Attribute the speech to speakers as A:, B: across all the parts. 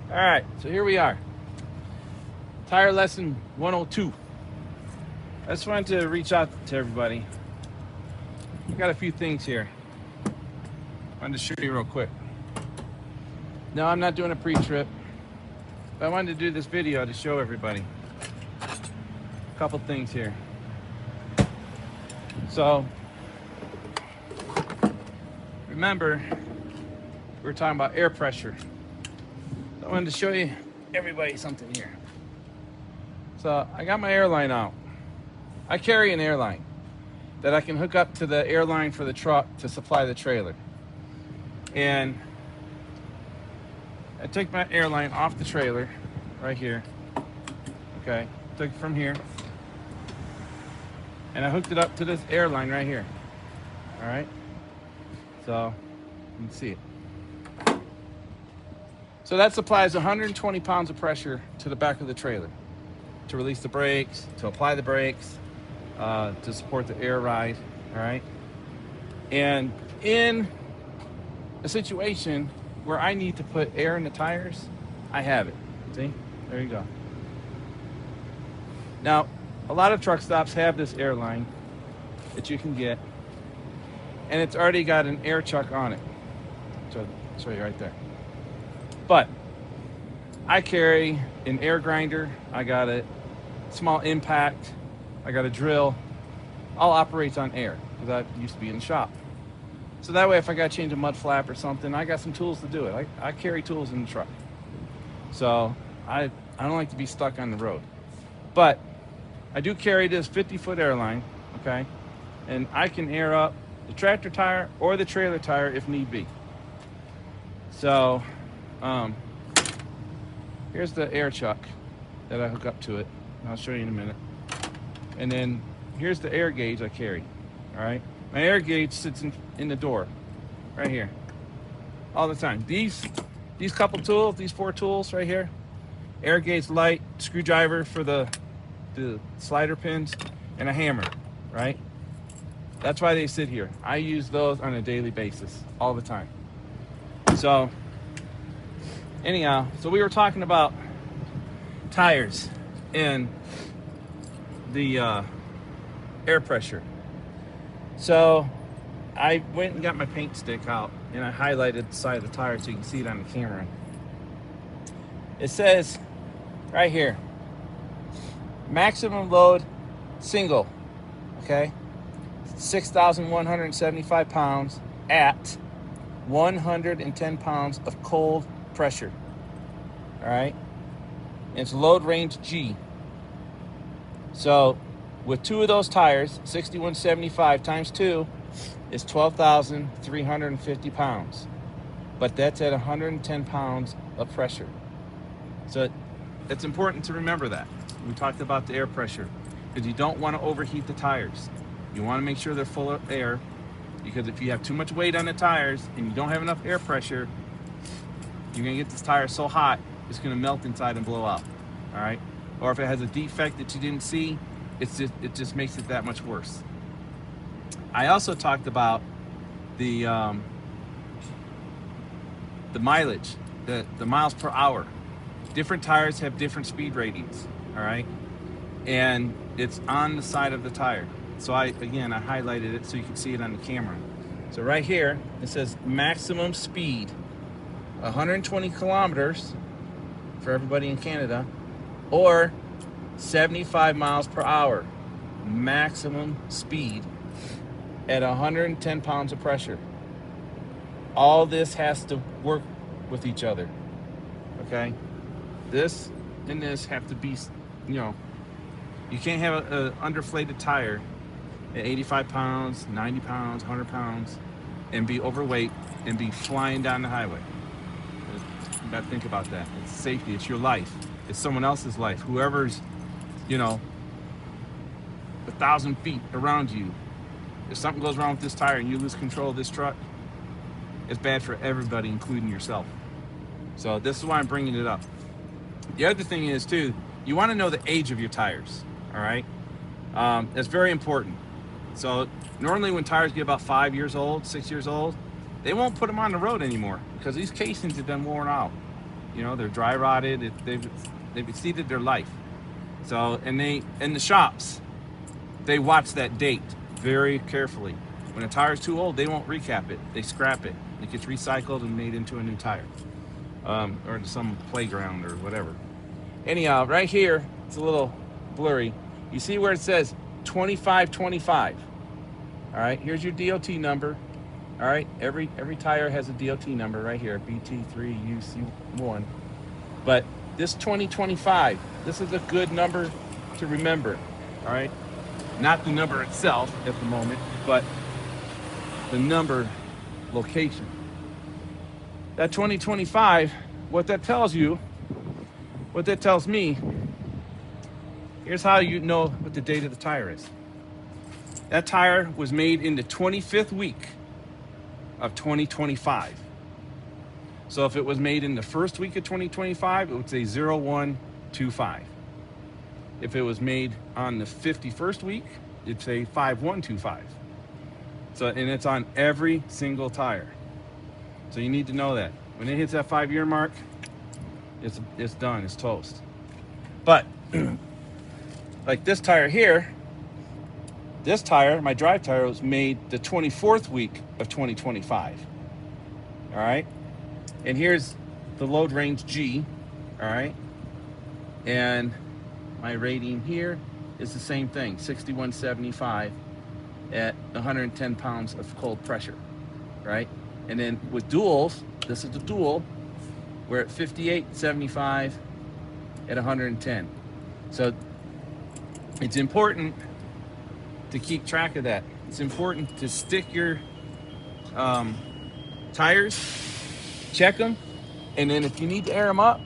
A: All right, so here we are. Tire lesson 102. I just wanted to reach out to everybody. I got a few things here. I wanted to show you real quick. No, I'm not doing a pre-trip, but I wanted to do this video to show everybody a couple things here. So, remember, we were talking about air pressure. So I wanted to show you everybody something here. So I got my airline out. I carry an airline that I can hook up to the airline for the truck to supply the trailer. And I took my airline off the trailer right here. Okay, took it from here. And I hooked it up to this airline right here. All right, so you can see it. So that supplies 120 pounds of pressure to the back of the trailer to release the brakes, to apply the brakes, to support the air ride. All right, and in a situation where I need to put air in the tires, I have it. See, there you go. Now, a lot of truck stops have this airline that you can get, and it's already got an air chuck on it. So I'll show you right there. But I carry an air grinder. I got a small impact. I got a drill. All operates on air because I used to be in the shop. So that way, if I got to change a mud flap or something, I got some tools to do it. I carry tools in the truck. So I don't like to be stuck on the road. But I do carry this 50-foot airline, okay? And I can air up the tractor tire or the trailer tire if need be. So here's the air chuck that I hook up to it. I'll show you in a minute. And then here's the air gauge I carry, all right? My air gauge sits in the door, right here, all the time. These couple tools, these 4 tools right here, air gauge light, screwdriver for the slider pins, and a hammer, right? That's why they sit here. I use those on a daily basis, all the time. So, anyhow, so we were talking about tires and the air pressure. So I went and got my paint stick out and I highlighted the side of the tire so you can see it on the camera. It says right here, maximum load single, okay? 6,175 pounds at 110 pounds of cold pressure, all right? And it's load range G. So with 2 of those tires, 6,175 times 2 is 12,350 pounds. But that's at 110 pounds of pressure. So it's important to remember that. We talked about the air pressure because you don't want to overheat the tires. You want to make sure they're full of air because if you have too much weight on the tires and you don't have enough air pressure, you're going to get this tire so hot, it's going to melt inside and blow out. All right? Or if it has a defect that you didn't see, it just makes it that much worse. I also talked about the mileage, the miles per hour. Different tires have different speed ratings, all right? And it's on the side of the tire. So I highlighted it so you can see it on the camera. So right here, it says maximum speed, 120 kilometers for everybody in Canada, or 75 miles per hour, maximum speed at 110 pounds of pressure. All this has to work with each other, okay? This and this have to be, you can't have an underflated tire at 85 pounds, 90 pounds, 100 pounds, and be overweight and be flying down the highway. You gotta think about that. It's safety, it's your life. It's someone else's life. Whoever's 1,000 feet around you, if something goes wrong with this tire and you lose control of this truck, it's bad for everybody, including yourself. So this is why I'm bringing it up. The other thing is too, you want to know the age of your tires, all right? That's very important. So normally when tires get about 5 years old, 6 years old, they won't put them on the road anymore because these casings have been worn out. You know, they're dry rotted. They've exceeded their life. So, and they in the shops, they watch that date very carefully. When a tire's too old, they won't recap it. They scrap it. It gets recycled and made into a new tire, or to some playground or whatever. Anyhow, right here, it's a little blurry. You see where it says 2525. All right, here's your DOT number. All right, every tire has a DOT number right here, BT3UC1. But this 2025, this is a good number to remember. All right, not the number itself at the moment, but the number location. That 2025, what that tells you, what that tells me, here's how you know what the date of the tire is. That tire was made in the 25th week of 2025. So if it was made in the first week of 2025, it would say 0125. If it was made on the 51st week, it'd say 5125. So, and it's on every single tire. So you need to know that. When it hits that 5-year mark, it's done, it's toast. But like this tire here, this tire, my drive tire, was made the 24th week of 2025. All right. And here's the load range G. All right. And my rating here is the same thing, 6175 at 110 pounds of cold pressure. Right. And then with duals, this is the dual, we're at 5875 at 110. So it's important to keep track of that. It's important to stick your tires, check them, and then if you need to air them up,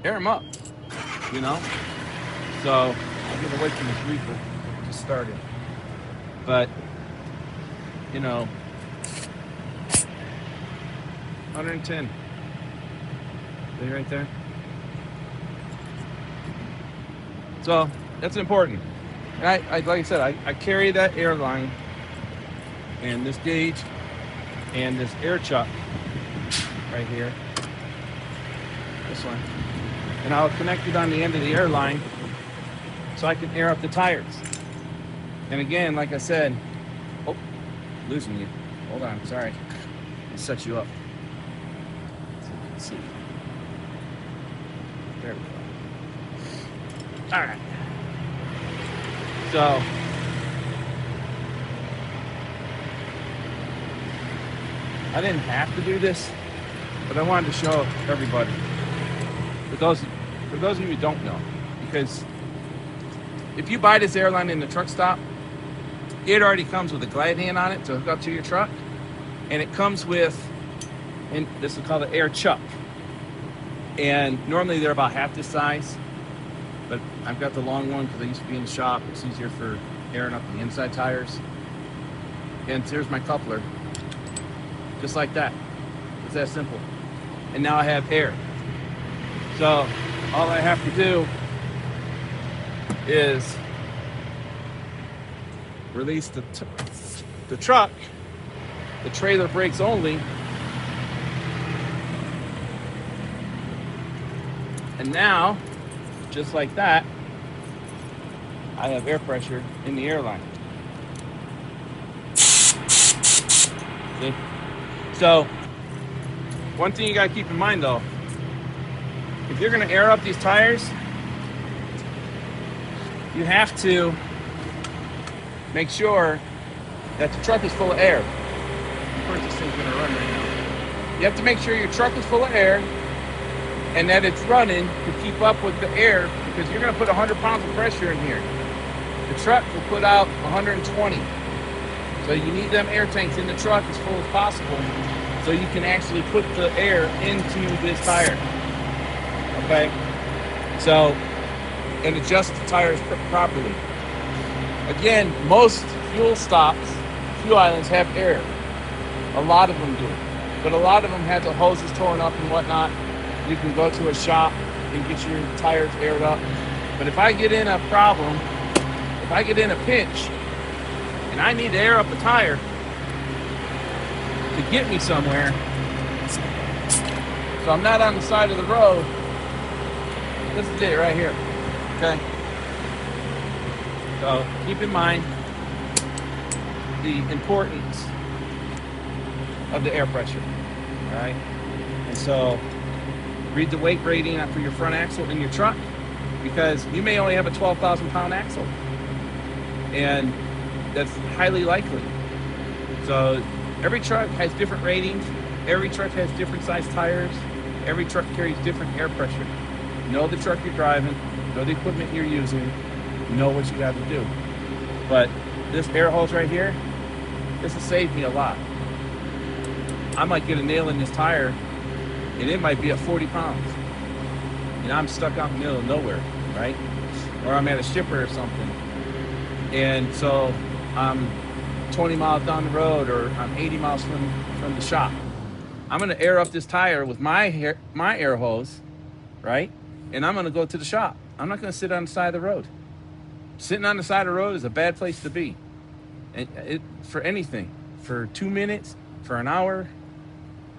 A: you know? So I'm gonna wait for this reefer to start it. But, you know, 110. See right there? So that's important. And I like I said, I carry that air line and this gauge and this air chuck right here. This one. And I'll connect it on the end of the air line so I can air up the tires. And again, like I said, oh, losing you. Hold on, sorry. I'll set you up. Let's see. There we go. All right. So, I didn't have to do this, but I wanted to show everybody. For those of you who don't know, because if you buy this airline in the truck stop, it already comes with a glide hand on it to hook up to your truck, and it comes with, and this is called an air chuck. And normally they're about half this size, but I've got the long one because I used to be in the shop. It's easier for airing up the inside tires. And here's my coupler, just like that. It's that simple. And now I have air. So all I have to do is release the truck, the trailer brakes only, and now, just like that, I have air pressure in the airline. See? So, one thing you gotta keep in mind though, if you're gonna air up these tires, you have to make sure that the truck is full of air. Of course, this thing's gonna run right now. You have to make sure your truck is full of air and that it's running to keep up with the air, because you're gonna put 100 pounds of pressure in here. The truck will put out 120. So you need them air tanks in the truck as full as possible so you can actually put the air into this tire. Okay? So, and adjust the tires properly. Again, most fuel stops, fuel islands have air. A lot of them do. But a lot of them have the hoses torn up and whatnot. You can go to a shop and get your tires aired up. But if I get in a problem, if I get in a pinch, and I need to air up a tire to get me somewhere, So I'm not on the side of the road. This is it right here. Okay. So keep in mind the importance of the air pressure. All right. And so read the weight rating for your front axle in your truck, because you may only have a 12,000 pound axle, and that's highly likely. So every truck has different ratings. Every truck has different size tires. Every truck carries different air pressure. Know the truck you're driving, know the equipment you're using, know what you got to do. But this air hose right here, this has saved me a lot. I might get a nail in this tire and it might be at 40 pounds. And I'm stuck out in the middle of nowhere, right? Or I'm at a shipper or something. And so I'm 20 miles down the road, or I'm 80 miles from the shop. I'm gonna air up this tire with my air hose, right? And I'm gonna go to the shop. I'm not gonna sit on the side of the road. Sitting on the side of the road is a bad place to be. And for anything, for 2 minutes, for an hour,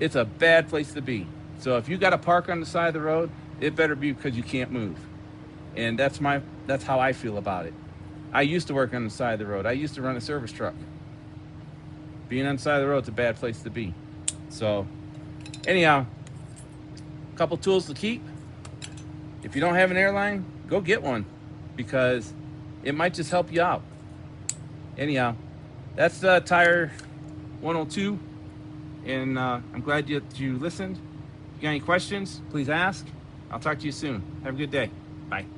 A: it's a bad place to be. So if you gotta park on the side of the road, it better be because you can't move. And that's how I feel about it. I used to work on the side of the road. I used to run a service truck. Being on the side of the road is a bad place to be. So anyhow, a couple tools to keep. If you don't have an airline, go get one, because it might just help you out. Anyhow, that's Tire 102, and I'm glad you listened. If you got any questions, please ask. I'll talk to you soon. Have a good day. Bye.